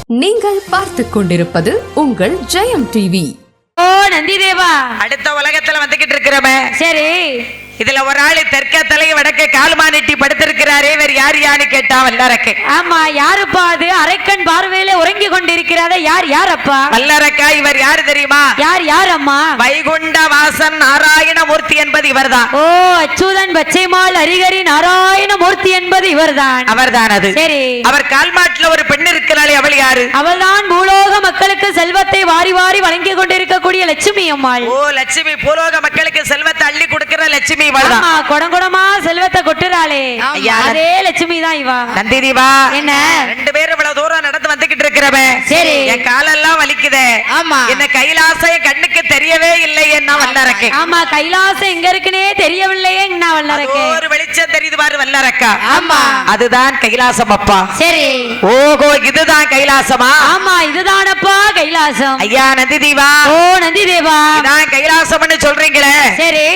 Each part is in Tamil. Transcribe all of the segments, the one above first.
நீங்கள் பார்த்துக் கொண்டிருப்பது உங்கள் ஜெயம் டிவி. ஓ நந்தி தேவா, அடுத்த உலகத்துல வந்துகிட்டு இருக்கிறவ. சரி, இதுல ஒரு ஆளு தெற்க தலையை வடக்க கால்மா நீட்டி படுத்திருக்கிறாரே, வேற யார் யாரு கேட்டா வல்லரக்க. ஆமா, யாருப்பா அது? அரைக்கண் பார்வையில உறங்கி கொண்டிருக்கிறாத யார் அப்பா? வல்லரக்கா. இவர் யாரு தெரியுமா? யார் அம்மா? வைகுண்ட வாசன் நாராயணமூர்த்தி என்பது இவர்தான். ஓ, அச்சுதன் பச்சைமால் ஹரிஹரி நாராயணமூர்த்தி என்பது இவர்தான். அவர்தான் அது. சரி, அவர் கால்மாட்டில் ஒரு பெண் இருக்கிறாளே, அவள் யாரு? அவள்தான் பூலோக மக்களுக்கு செல்வத்தை வாரி வாரி வழங்கி கொண்டிருக்கக்கூடிய லட்சுமி அம்மாள். ஓ, லட்சுமி. பூலோக மக்களுக்கு செல்வத்தை அள்ளி கொடுக்கிற லட்சுமி. கொடங்குடமா செல்வத்தை கொட்டுறாளே, அதே லட்சுமி தான் இவா. நந்தி தீவா, என்ன ரெண்டு பேரும் இவ்வளவு தூரம் நடந்து வந்துகிட்டு இருக்கிறவன். சரி, என் காலெல்லாம் வலிக்குதே. ஆமா, என்ன கைலாசம் என் கண்ணுக்கு தெரியவே இல்லை என்ன வல்லரக்கே. ஆமா, கைலாசம் எங்க இருக்குன்னே தெரியவில்லையே என்ன வல்லரக்கே. ஒரு வெளிச்சம் தெரியுது பாரு வல்லரக்கா. ஆமா, அதுதான் கைலாசம் அப்பா. சரி, ஓகோ, இதுதான் கைலாசமா? ஆமா, இதுதானப்பா கைலாசம். ஐயா நந்தி தீவா. ஓ நந்தி தேவா, இதான் கைலாசம்னு சொல்றீங்களே. சரி,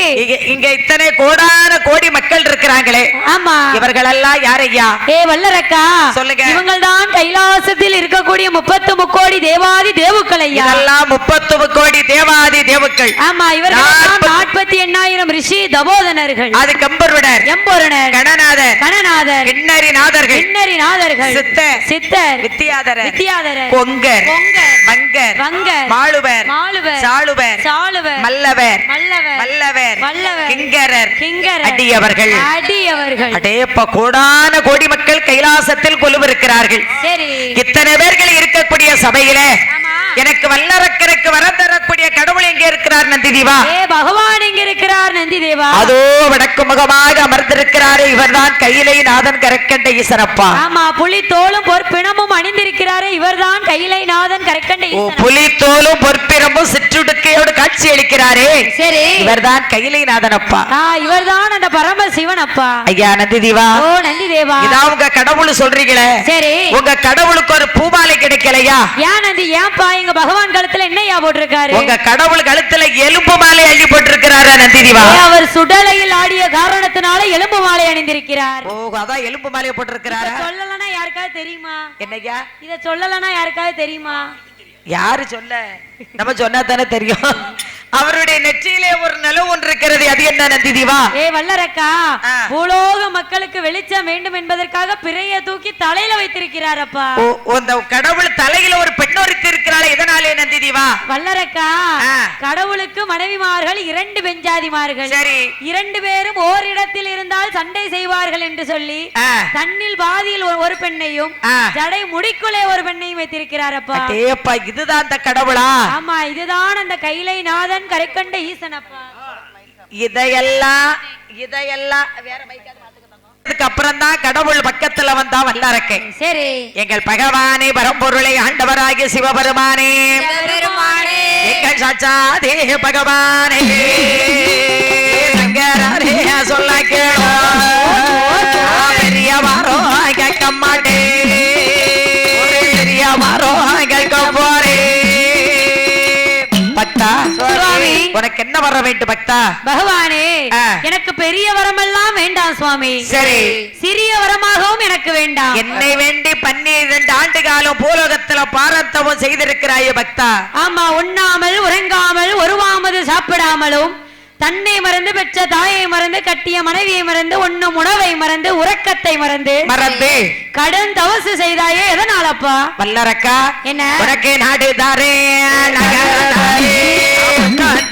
இங்க இத்தனை கோடான கோடி மக்கள் இருக்கிறாங்களே, ஆமா, இவர்கள் எல்லாம் யார் ஐயா? ஏ வல்லரக்கா, சொல்லுங்க. இவங்கள் தான் கைலாசத்தில் இருக்கக்கூடிய 30 முக்கோடி தேவாதி தேவுக்கள் ஐயா. இதெல்லாம் 30 கோடி தேவாதி தேவுக்கள். ஆமா, இவர்கள் 48,000 ரிஷி தபோதனர்கள். அது கம்பருடர், எம்பொருணர், கணநாதர், கணநாதர், கிண்ணரிநாதர்கள், கிண்ணரிநாதர்கள், சித்தர், வித்தியாதரர், கொங்கர், வங்கர், மாளுவர், சாளுவர், மல்லவர், வல்லவர், கிங்கரர், அடியவர்கள். அடேப்பா, கோடான கோடி மக்கள் கைலாசத்தில் கொலுவிருக்கிறார்கள். இத்தனை பேர்கள் இருக்கக்கூடிய சபையில எனக்கு வல்லரக்கருக்கு வரம் தரக்கூடிய கடவுள் எங்கே இருக்கிறார் நந்தி தேவா? பகவான் எங்க இருக்கிறார் நந்தி தேவா? அதோ வடக்கு முகமாக அமர்ந்திருக்கிறாரே, இவர்தான் கையிலை நாதன் கரக்கண்ட ஈசனப்பா. ஆமா, புலி தோலும் பொற்பிணமும் அணிந்திருக்கிறாரே, இவர்தான் கையிலை நாதன் கரக்கண்ட ஈசன். புலி தோலும் பொற்பிணமும் சிற்றுடுக்கையோடு காட்சி அளிக்கிறாரே, சரி, இவர்தான் கையிலை நாதன் அப்பா. இவர்தான் அந்த பரம சிவன் அப்பா. ஐயா நந்தி தேவா. ஓ நந்தி தேவா, இதான் உங்க கடவுள் சொல்றீங்களே, சரி, உங்க கடவுளுக்கு ஒரு பூமாலை கிடைக்கலையா? ஏன் நந்தி, ஏன்பா? எங்க பகவான் கழுத்துல என்னையா போட்டிருக்காரு? உங்க கடவுள் கழுத்துல எலும்பு மாலை அள்ளி போட்டிருக்கிறாரா நந்தி தேவா? அவர் சுடலையில் ஆடிய காரணத்தினால எலும்பு மாலை அணிந்திருக்கிறார். ஓ, அதான் எலும்பு மாலையை போட்டிருக்கிறாரா? சொல்லலனா யாருக்காவது தெரியுமா? என்னையா இத சொல்லலனா யாருக்காவது தெரியுமா? யாரு சொல்ல? நம்ம சொன்னா தானே தெரியும். அவருடைய நெற்றியிலே ஒரு நிலவு ஒன்று இருக்கிறது, அது என்ன நந்தி தேவா? ஏ வல்லரக்கா, பூலோக மக்களுக்கு வெளிச்சம் வேண்டும் என்பதற்காக பிறைய தூக்கி தலையில வைத்திருக்கிறார் அப்பா. அந்த கடவுள் தலையில ஒரு பெண் ஒருத்தி இருக்கிறாளே, இதனாலே நந்தி தேவா? வல்லரக்கா, கடவுளுக்கு மனைவிமார்கள் 2 பெஞ்சாதிமார்கள். சரி, 2 பேரும் ஓரிடத்தில் இருந்தால் சண்டை செய்வார்கள் என்று சொல்லி தன்னில் பாதியில் ஒரு பெண்ணையும் ஜடை முடிக்குள்ளே ஒரு பெண்ணையும் வைத்திருக்கிறார் அப்பா. ஏப்பா, இதுதான் அந்த கடவுளா? ஆமா, இதுதான் அந்த கைலை நாதன் கரைக்கண்ட ஈசனப்பா. இதையெல்லாம் வேற மைக்காது அப்புறம் தான் கடவுள் பக்கத்துல வந்தா வல்லரக்கை. சரி, எங்கள் பகவானே, பரம்பொருளை ஆண்டவராகிய சிவபெருமானே, எங்கள் சாட்சாதே பகவானே, சங்கரரே சொல்ல கேளோ, பெரிய வாரோ கேட்க மாட்டே, பெரிய வாரோ கேட்க போறே. பக்தா, சுவாமி, உனக்கு என்ன வர வேண்டும் பக்தா? பகவானே, எனக்கு பெரிய வரமெல்லாம் வேண்டாம் சுவாமி. சரி, சிறிய வரமாகவும் எனக்கு வேண்டாம். என்னை வேண்டி 12 ஆண்டு காலம் பூலோகத்துல பாரத்தவம் செய்திருக்கிறாயே பக்தா. ஆமா, உண்ணாமல் உறங்காமல் ஒருவாமது சாப்பிடாமலும் தன்னை மறந்து பெற்ற தாயை மறந்து கட்டிய மனைவியை மறந்து உண்ணும் உணவை மறந்து உறக்கத்தை மறந்து கடன் தவசு செய்தாயே, எதனாலப்பா? வல்லரக்கா, என்ன உனக்கு நாடு தாரே, நகரதாரே,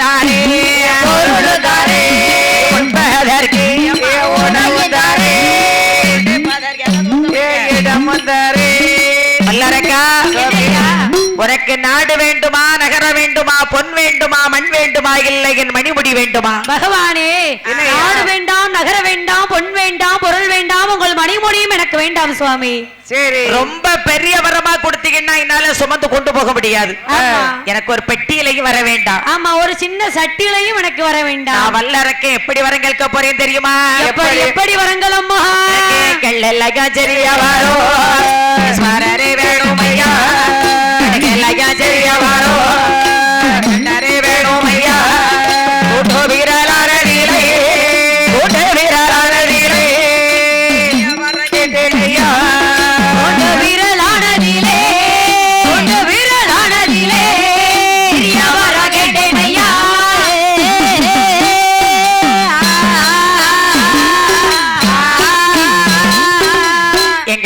தாரே, பொருள் தாரே, உண்பதற்கு உணவு தாரே, இடம் தாரே. வல்லரக்கா, உனக்கு நாடு வேண்டுமா, நகர வேண்டுமா, பொன் வேண்டுமா, மண் வேண்டுமா, இல்லை என் மணிமுடி வேண்டுமா? பகவானே, நாடு வேண்டாம், நகர வேண்டாம், பொன் வேண்டாம், பொருள் வேண்டாம், உங்கள் மணிமுடியும் எனக்கு வேண்டாம் சுவாமி. சரி, ரொம்ப பெரிய வரமா கொடுத்தீங்கன்னா என்னால சுமந்து கொண்டு போக முடியாது. எனக்கு ஒரு பெட்டியிலையும் வர வேண்டாம். ஆமா, ஒரு சின்ன சட்டியிலையும் எனக்கு வர வேண்டாம். நான் வல்லரக்கே எப்படி வரம் கேட்க போறேன் தெரியுமா? எப்படி வரங்கள் அம்மா? சரியா வாரோ, ஸ்மரரே வேணும் ஐயா, சரியா வாரோ, வேணும் ஐயா, கூட்டு வீரலான நீலை, கூட்டு வீரலான நீலை, வீரலான நீலே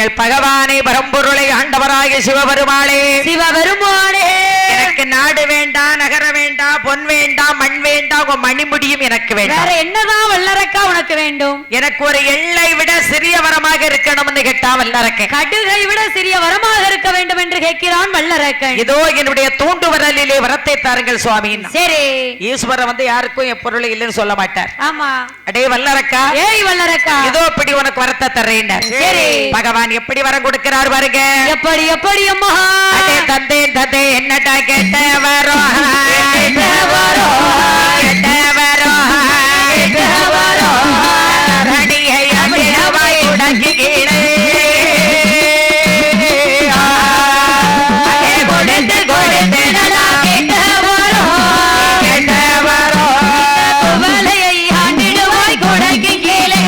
எங்கள் பகவானை பரம்பொருளை ஆண்டவராகிய சிவபெருமாளே சிவபெருமானே எனக்கு நாடு வேண்டாம், நகர வேண்டாம், பொன் வேண்டாம், மண் வேண்டாம், உன் மணிமுடியும் எனக்கு வேண்டாம். வேற என்னதான் வல்லரக்கா உனக்கு வேண்டும்? எனக்கு ஒரு எல்லை விட சிறிய வரமாக இருக்கணும்னு கேட்டா வல்லரக்கன். கடுகை விட சிறிய வரமாக இருக்க வேண்டும் என்று கேட்கிறான் வல்லரக்கன். இதோ என்னுடைய தூண்டு வரலிலே வரத்தை தாருங்கள் சுவாமி. சரி, ஈஸ்வரன் வந்து யாருக்கும் எப்பொருள் இல்லைன்னு சொல்ல மாட்டார். ஆமா. அடே வல்லரக்கா, ஏய் வல்லரக்கா, இதோ இப்படி உனக்கு வரத்தை தர்றேன். சரி, பகவான் எப்படி வரம் கொடுக்கிறார் பாருங்க. எப்படி எப்படி அம்மா? அடே தந்தே தந்தே என்னடா கேட்ட வரோம், கேட்ட வரோம், கேட்ட வரோம், கேட்ட வரோம், ரணியை அடியவாய் உடங்கி கீழே கொடுத்து கொடுத்து நடா கேட்ட வரோம், கேட்ட வரோம், குவளையை ஆண்டிடுவாய் கொடங்கி கீழே.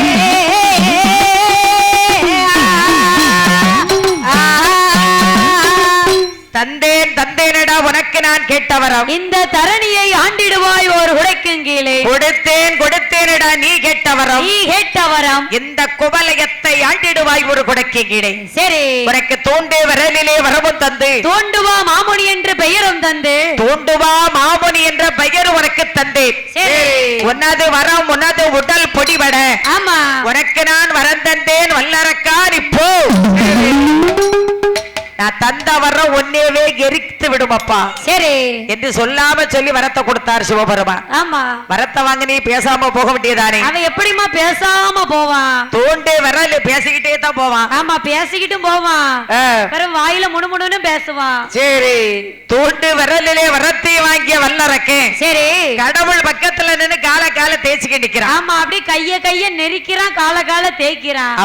தந்தேன் தந்தேனடா உனக்கு நான் கேட்ட வரம். இந்த தரணியை ஆண்டிடுவாய் ஒரு உடைக்கும் கீழே. கொடுத்தேன் கொடுத்தேனடா நீ கேட்ட வரம். நீ கேட்ட வரம் இந்த குவலயத்தை ஆண்டிடுவாய் ஒரு குடைக்கு கீழே. சரி, உனக்கு தோண்டே வரலிலே வரமும் தந்து, தோண்டுவா மாமுனி என்று பெயரும் தந்து, தோண்டுவா மாமுனி என்ற பெயர் உனக்கு தந்தேன். சரி, உன்னது வரம் உனது உடல் பொடிபட ஆமா, உனக்கு நான் வரம் தந்தேன் வல்லரக்கா. இப்போ நான் தந்த வரம் ஒன்னேவே எரித்து விடுமப்பா. சரி என்று சொல்லாம சொல்லி வரத்தை கொடுத்தார் சிவபெருமான். ஆமா, வரத்தை வாங்க நீ பேசாம போக வேண்டியதானே. அவன் எப்படிமா பேசாம போவான்? தோண்டே வரல பேசிக்கிட்டே தான் போவான். ஆமா, பேசிக்கிட்டும் போவான், வெறும் வாயில முணுமுணுன்னு பேசுவான். சரி, தோண்டு வரலிலே வரத்தை வாங்கிய வல்லரக்கேன். சரி, கடவுள் பக்கத்துல நின்னு கால கால தேய்ச்சிக்க நிக்கிறான். ஆமா, அப்படி கைய நெரிக்கிறான், கால தேய்க்கிறான்.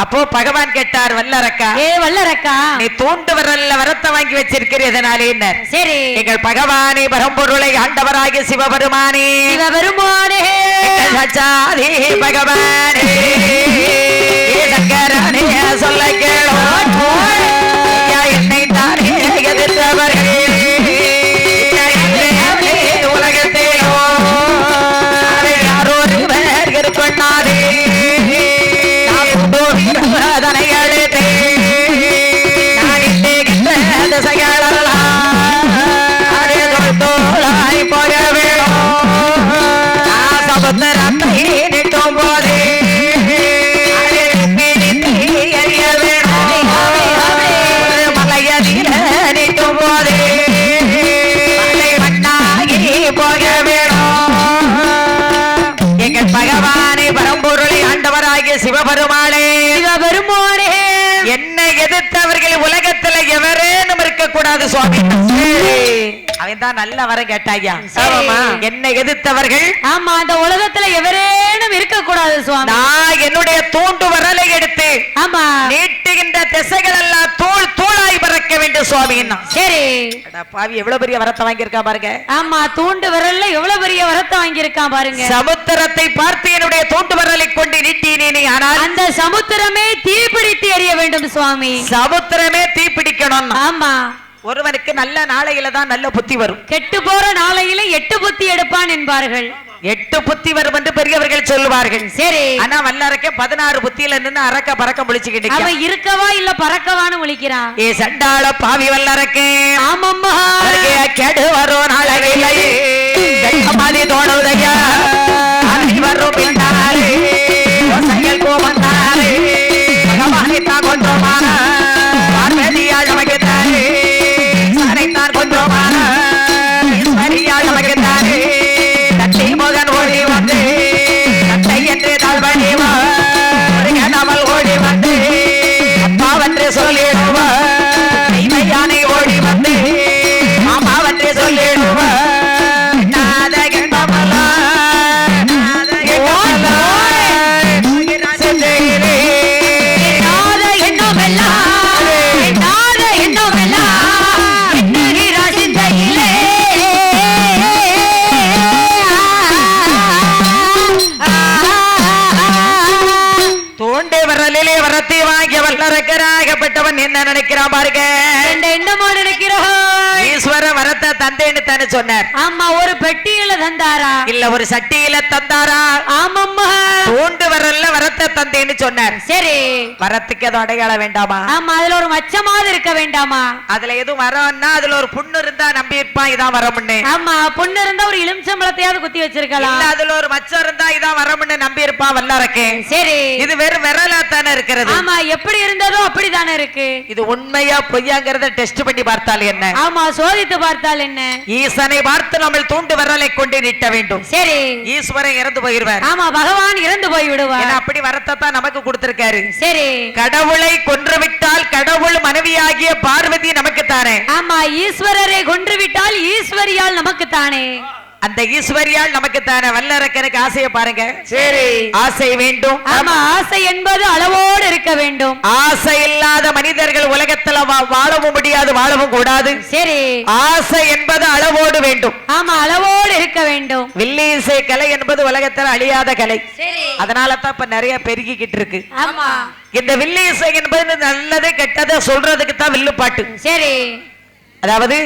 அப்போ பகவான் கேட்டார் வல்லரக்கா, ஏ வல்லரக்கா, நீ தோண்டு வரல வரத்தை வாங்கி வச்சிருக்கிற எதனாலே? சரி, எங்கள் பகவானை பரம்பொருளை ஆண்டவராகிய சிவபெருமானே, சிவபெருமானே, சச்சாதி பகவானே, சங்கரனே சொல்ல கேளோ, என்னை தானே எதிர்த்தவர்கள் உலகத்தேயோ யாரோ இருக்கொண்டாதே அதனை அழுத்தே நான் தோளாய் போக வேணும் சமுத்திரத்தை நிட்டும் போதே எறிய வேணும் மலையதில நிட்டும் போதே மலை மண்ணாகி போக வேணும். எங்கள் பகவானை பரம்பொருளை ஆண்டவராகிய சிவபெருமானே, சிவபெருமானே, என்னை எதிர்த்தவர்கள் உலகத்துல எவரேனும் இருக்க கூடாது சுவாமி. அவன் தான் நல்ல வர கேட்டாயா. என்னை எதிர்த்தவர்கள் ஆமா, அந்த உலகத்துல எவரேனும் இருக்க கூடாது சுவாமி. நான் என்னுடைய தூண்டு வரலை எடுத்து ஆமா நீட்டுகின்ற திசைகள் எல்லாம் தூள் தூளாய் பறக்க வேண்டும் சுவாமி. சரி, பாவி எவ்வளவு பெரிய வரத்தை வாங்கியிருக்கா பாருங்க. ஆமா, தூண்டு விரல்ல எவ்வளவு பெரிய வரத்தை வாங்கியிருக்கான் பாருங்க. சமுத்திரத்தை பார்த்து என்னுடைய தூண்டு வரலை கொண்டு நீட்டினேனே, ஆனால் அந்த சமுத்திரமே தீப்பிடித்து எரிய வேண்டும் சுவாமி. சமுத்திரமே தீப்பிடிக்கணும். ஆமா, ஒருவனுக்கு நல்ல நாளையில தான் நல்ல புத்தி வரும். கெட்டு போற நாளையில 8 புத்தி எடுப்பான் என்பார்கள். 8 புத்தி வரும் என்று பெரியவர்கள் சொல்லுவார்கள். சரி, ஆனா வல்லரக்க 16 புத்தியில நின்று அரக்க பறக்க முழிச்சுக்கிட்டு அவன் இருக்கவா இல்ல பறக்கவான்னு முழிக்கிறான். ஏ சண்டாள பாவி வல்லரக்கே, ஆமம்மா கெடு வரும் நாளையிலே மாதிரி தோணுதையா வரும் பின்னாலே செயல் கோபந்தாரே பகவானைத்தான் கொன்றோமான பார்வதியால் நமக்குத்தாரே சாரைத்தான் கொன்றோமான ஈஸ்வரியால் நமக்குத்தாரே தட்டை மோகன் ஓடி வந்து தட்டை என்று தாழ்வணிவா நமல் ஓடி வந்து அப்பாவென்று சொல்லிடுவா மையானை ஓடி வந்து மாமாவென்று சொல்லிடுவா வாங்கிய வல்லரக்கராகப்பட்டவன் என்ன நினைக்கிறான் பாருங்க. என்னமோ நினைக்கிறாய்? ஈஸ்வர வரத்தை தந்தேன்னு தானே சொன்னார். ஆமா, ஒரு பெட்டியில தந்தாரா இல்ல ஒரு சட்டியில தந்தாரா? ஆமாம்மா, தூண்டு வரல வரத்தை தந்தேன்னு சொன்னார். சரி, வரத்துக்கு எதுவும் அடையாளம் வேண்டாமா? ஆமா, அதுல ஒரு மச்சமாவது இருக்க வேண்டாமா? அதுல எதுவும் வரம்னா அதுல ஒரு புண்ணு இருந்தா நம்பி இருப்பான் இதான் வரமுன்னு. ஆமா, புண்ணு இருந்தா ஒரு எலுமிச்சம்பழத்தையாவது குத்தி வச்சிருக்கலாம். இல்ல அதுல ஒரு மச்சம் இருந்தா இதான் வரமுன்னு நம்பி இருப்பான் வல்லரக்கே. சரி, இது வெறும் விரலா தானே இருக்கிறது. ஆமா, எப்படி இருந்ததோ அப்படித்தானே இருக்கு. இது உண்மையா பொய்யாங்கிறத டெஸ்ட் பண்ணி பார்த்தால் என்ன? ஆமா, சோதித்து பார்த்தால் என்ன? ஈசனை பார்த்து நம்ம தூண்டு விரலை கொண்டு நிட்ட வேண்டும். சரி, ஈஸ்வரன் இறந்து போயிருவார். ஆமா, பகவான் இறந்து போய் விடுவார். அப்படி வரத்தை தான் நமக்கு கொடுத்திருக்காரு. சரி, கடவுளை கொன்றுவிட்டால் கடவுள் மனைவியாகிய பார்வதி நமக்கு தானே. ஆமா, ஈஸ்வரரை கொன்றுவிட்டால் ஈஸ்வரியால் நமக்கு தானே. அந்த ஈஸ்வரியால் நமக்கு தானே. வல்லரக்கனுக்கு ஆசையை பாருங்க. சரி, ஆசை வேண்டும். ஆமா, ஆசை என்பது அளவோடு இருக்க வேண்டும். ஆசை இல்லாத மனிதர்கள் உலகத்துல வாழவும் முடியாது, வாழவும் கூடாது. சரி, ஆசை என்பது அளவோடு வேண்டும். ஆமா, அளவோடு இருக்க வேண்டும். வில்லிசை கலை என்பது உலகத்துல அழியாத கலை. சரி, அதனால தான் இப்ப நிறைய பெருகிக்கிட்டு இருக்கு. ஆமா, இந்த வில்லிசை என்பது நல்லது கெட்டதை சொல்றதுக்கு தான் வில்லு பாட்டு. சரி, அதாவது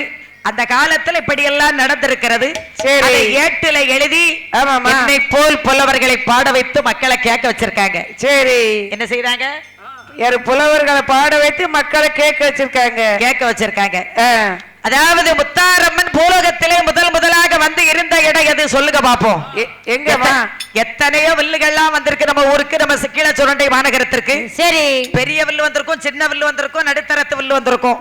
அந்த காலத்துல இப்படி எல்லாம் நடந்திருக்கிறது. சரி, ஏட்டுல எழுதி என்னை போல் புலவர்களை பாட வைத்து மக்களை கேட்க வச்சிருக்காங்க. சரி, என்ன செய்யறாங்க? புலவர்களை பாட வைத்து மக்களை கேட்க வச்சிருக்காங்க. அதாவது முத்தாரம்மன் பூலோகத்திலே முதலாக வந்து இருந்த இடம் எது சொல்லுங்க பாப்போம். எங்க எத்தனையோ வில்லுகள்லாம் வந்திருக்கு நம்ம ஊருக்கு, நம்ம கீழ சுரண்டை மாநகரத்திற்கு. சரி, பெரிய வில்லு வந்திருக்கும், சின்ன வில்லு வந்திருக்கும், நடுத்தரத்து வில்லு வந்திருக்கும்.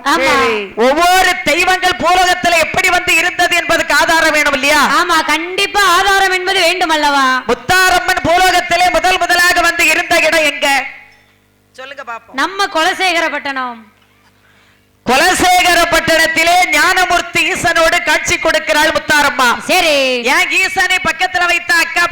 ஒவ்வொரு தெய்வங்கள் பூலோகத்துல எப்படி வந்து இருந்தது என்பதுக்கு ஆதாரம் வேணும் இல்லையா? ஆமா, கண்டிப்பா ஆதாரம் என்பது வேண்டும் அல்லவா? முத்தாரம்மன் பூலோகத்திலே முதலாக வந்து இருந்த இடம் எங்க சொல்லுங்க பாப்போம். நம்ம குலசேகரப்பட்டணம். குலசேகரப்பட்டணத்திலே ஞானமூர்த்தி ஈசனோடு காட்சி கொடுக்கிறாள் முத்தாரம்மா. சரி, ஏன் ஈசனை பக்கத்துல வைத்த அக்கா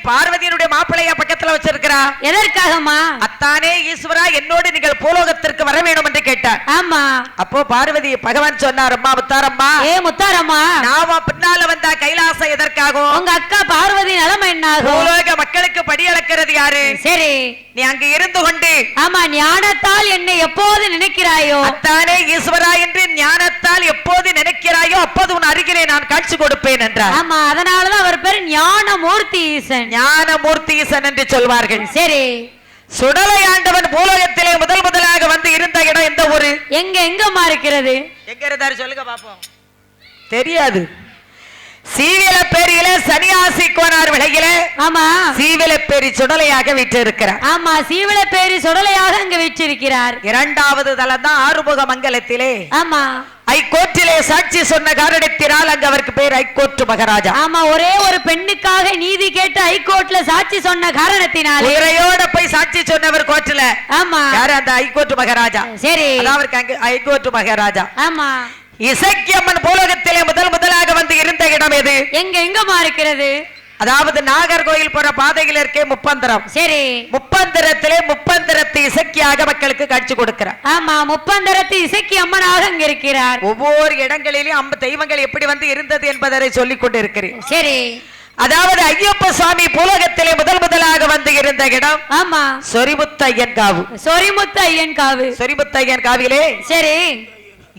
பார்வதியினுடைய மாப்பிள்ளைய பக்கத்துல வச்சிருக்கிறா? எதற்காகமா? அத்தானே ஈஸ்வரா, என்னோடு நீங்கள் பூலோகத்திற்கு வர வேண்டும் என்று கேட்டார். ஆமா, அப்போ பார்வதி பகவான் சொன்னார், அம்மா முத்தாரம்மா, முத்தாரம்மா, நாம பின்னால வந்தா கைலாசம் எதற்காகும்? உங்க அக்கா பார்வதி நிலைமை என்னாகும்? பூலோக மக்களுக்கு படி அளக்கிறது யாரு? சரி, நீ அங்கு இருந்து கொண்டு ஆமா ஞானத்தால் என்னை எப்போது நினைக்கிறாயோ, அத்தானே ஈஸ்வரா என்று ஞானத்தால் எப்போது நினைக்கிறாயோ அப்போது உன் அருகிலே நான் காட்சி கொடுப்பேன் என்றார். ஆமா, அதனாலதான் அவர் பேர் ஞானமூர்த்தி ஈசன். ஞானமூர்த்தி ஈசன் என்று சொல்வார்கள். சரி, சுடலை ஆண்டவன் பூலோகத்திலே முதலாக வந்து இருந்த இடம் எந்த ஊரு? எங்கம்மா இருக்கிறது? எங்க இருந்தாரு சொல்லுங்க பாப்போம். தெரியாது. சீவிலப்பேரியில சன்னியாசி கோனார் விலையில. ஆமா, சீவிலப்பேரி சுடலையாக வீற்றிருக்கிறார். ஆமா, சீவிலப்பேரி சுடலையாக அங்கு வீற்றிருக்கிறார். இரண்டாவது தலம் தான் ஆறுமுக மங்கலத்திலே. ஆமா, ஐகோர்ட்டிலே சாட்சி சொன்ன காரணத்தினால் அங்கு அவருக்கு பேர் ஐகோர்ட் மகாராஜா. ஆமா, ஒரே ஒரு பெண்ணுக்காக நீதி கேட்டு ஐகோர்ட்ல சாட்சி சொன்ன காரணத்தினால் உயிரையோட போய் சாட்சி சொன்னவர் கோர்ட்ல. ஆமா, யாரு? அந்த ஐகோர்ட் மகாராஜா. சரி, அவருக்கு அங்கு ஐகோர்ட் மகாராஜா. ஆமா, இசக்கியம்மன் பூலோகத்திலே முதலாக வந்து இருந்த இடம் எது? எங்கம்மா இருக்கிறது? அதாவது நாகர்கோயில் போற பாதையில் இருக்கே முப்பந்தரம். சரி, முப்பந்தரத்து இசக்கியாக மக்களுக்கு காட்சி கொடுக்கிறார். ஆமா, முப்பந்தரத்து இசக்கி அம்மனாக அங்க இருக்கிறார். ஒவ்வொரு இடங்களிலும் தெய்வங்கள் எப்படி வந்து இருந்தது என்பதை சொல்லிக் கொண்டு இருக்கிறேன். சரி, அதாவது ஐயப்ப சுவாமி பூலோகத்திலே முதலாக வந்து இருந்த இடம். ஆமா, சொரிமுத்து ஐயன் காவு. சொரிமுத்து ஐயன் காவிலே. சரி,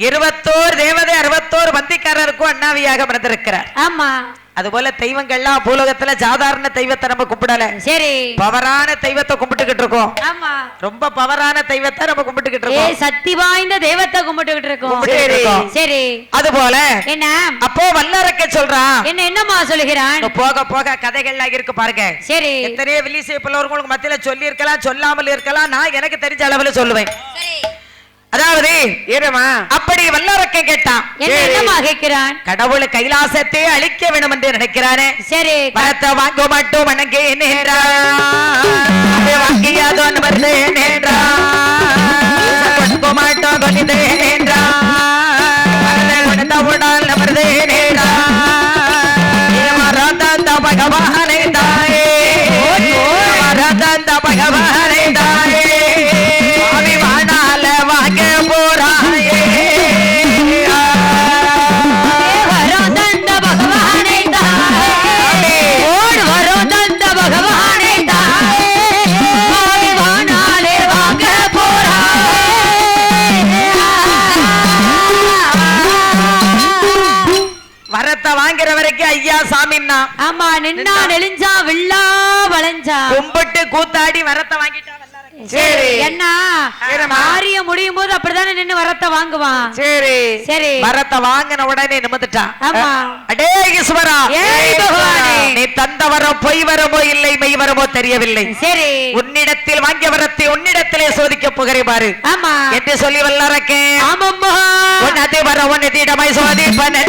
21 தேவதை 61 பந்திக்காரருக்கும் அண்ணாவியாக பிறந்திருக்கிறார். ஆமா, அதுபோல தெய்வங்கள்லாம் பூலோகத்துல சாதாரண தெய்வத்தை நம்ம கும்பிடல. சரி, பவரான தெய்வத்தை கும்பிட்டுக்கிட்டு இருக்கோம். ஆமா, ரொம்ப பவரான தெய்வத்தை நம்ம கும்பிட்டுக்கிட்டு இருக்கோம். சக்தி வாய்ந்த தெய்வத்தை கும்பிட்டுக்கிட்டு இருக்கோம். சரி, அதுபோல என்ன அப்போ வல்லரக்க சொல்றான். என்னம்மா சொல்லுகிறான்? போக போக கதைகள்லாம் இருக்கு பாருங்க. சரி, எத்தனையோ வில்லிசை புலவர்களுக்கு மத்தியில சொல்லி இருக்கலாம், சொல்லாமல் இருக்கலாம். நான் எனக்கு தெரிஞ்ச அளவுல சொல்லுவேன். அதாவது அப்படி வல்லரக்க கேட்டான். என்னமா கேட்கிறான்? கடவுள் கைலாசத்தை அழிக்க வேண்டும் என்று நினைக்கிறானே. சரி, வரத்தை வாங்க மாட்டோம் வணங்க வாங்கியாதோன் வருதேன் கொடுக்க மாட்டோம் கொண்டேன் கொடுத்தவுடால் வருதேன் பகவானை தாயே பகவானை தாயே பகவானை தாயே பாக்குற வரைக்கும் ஐயா சாமின்னா. ஆமா, நின்னா நெளிஞ்சா வில்லா வளைஞ்சா கும்பிட்டு கூத்தாடி வரத்தை வாங்கிட்டா. சரி, என்ன மாறிய முடியும் போது அப்படித்தானே நின்னு வரத்தை வாங்குவான். சரி சரி, வரத்தை வாங்கின உடனே நிமிந்துட்டான். ஆமா, அடே ஈஸ்வரா, நீ தந்த வரம் பொய் வரமோ இல்லை மெய் வரமோ தெரியவில்லை. சரி, உன்னிடத்தில் வாங்கிய வரத்தை உன்னிடத்திலே சோதிக்க போகிறேன் பாரு. ஆமா என்று சொல்லி வல்லறக்கே. ஆமாம்மா, உன்னதி வர உன்னதிடமாய் சோதிப்பனே,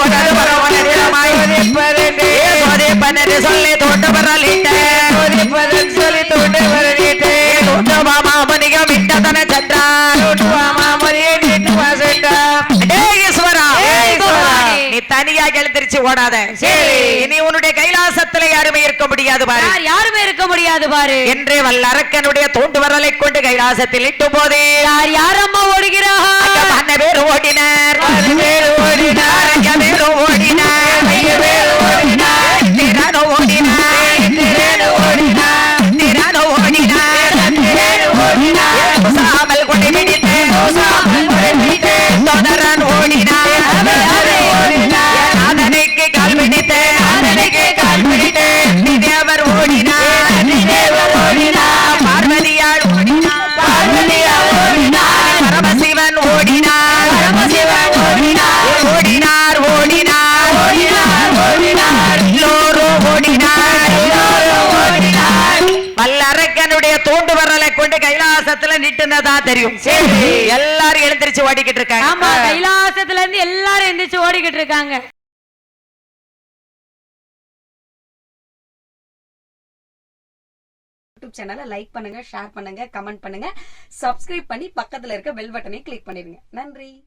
உன்னது வர உன்னதிடமாய் சோதிப்பனே, சோதிப்பனே சொல்லி தோண்டு வரலிட்டே, சோதிப்பனே சொல்லி தோண்டு வரலிட்டே. தோண்டு மாமா மணிகம் இட்டதன சந்திரா, தோண்டு மாமா மணிகம் இட்டு வாசண்டா. அடே ஈஸ்வரா, நீ தனியாக எழுந்திருச்சு ஓடாத. சரி, இனி உன்னுடைய கைலாசத்துல யாருமே இருக்க முடியாது பாரு. யாருமே இருக்க முடியாது பாரு என்றே வல்லரக்கனுடைய தோண்டு வரலை கொண்டு கைலாசத்தில் இட்டு போதே. யாரம்மா ஓடுகிறார்? பேர் ஓடினார், பேர் ஓடினார், பேர் ஓடினார், பேர் ஓடினார், திரானோ ஓடினார், திரானோ ஓடினார், திரானோ ஓடினார், திரானோ ஓடினார். சாமல் கொண்டு பிடித்து, சாமல் கொண்டு பிடித்து, தொடரன் ஓடினார், ஓடினார். அதனைக்கு கால் பிடித்து, அதனைக்கு கால் பிடித்து, தேவர் ஓடினார், தேவர் ஓடினார். பார்வதியால் ஓடினார், பார்வதியால் ஓடினார். பரமசிவன் ஓடினார், பரமசிவன் ஓடினார், ஓடினார், ஓடினார், ஓடினார், ஓடினார். எல்லோரும் ஓடினார், எல்லோரும் ஓடினார். வல்லரக்கனுடைய தோண்டு வரலை கொண்டு கைலாசத்துல நிட்டுனதா தெரியும். சரி, எல்லாரும் எழுந்திருச்சு ஓடிக்கிட்டு இருக்காங்க. ஆமா, கைலாசத்துல இருந்து எல்லாரும் எழுந்திருச்சு ஓடிக்கிட்டு இருக்காங்க. யூடியூப் சேனலை லைக் பண்ணுங்க, ஷேர் பண்ணுங்க, கமெண்ட் பண்ணுங்க, சப்ஸ்கிரைப் பண்ணி பக்கத்துல இருக்க பெல் பட்டனை கிளிக் பண்ணிடுங்க. நன்றி.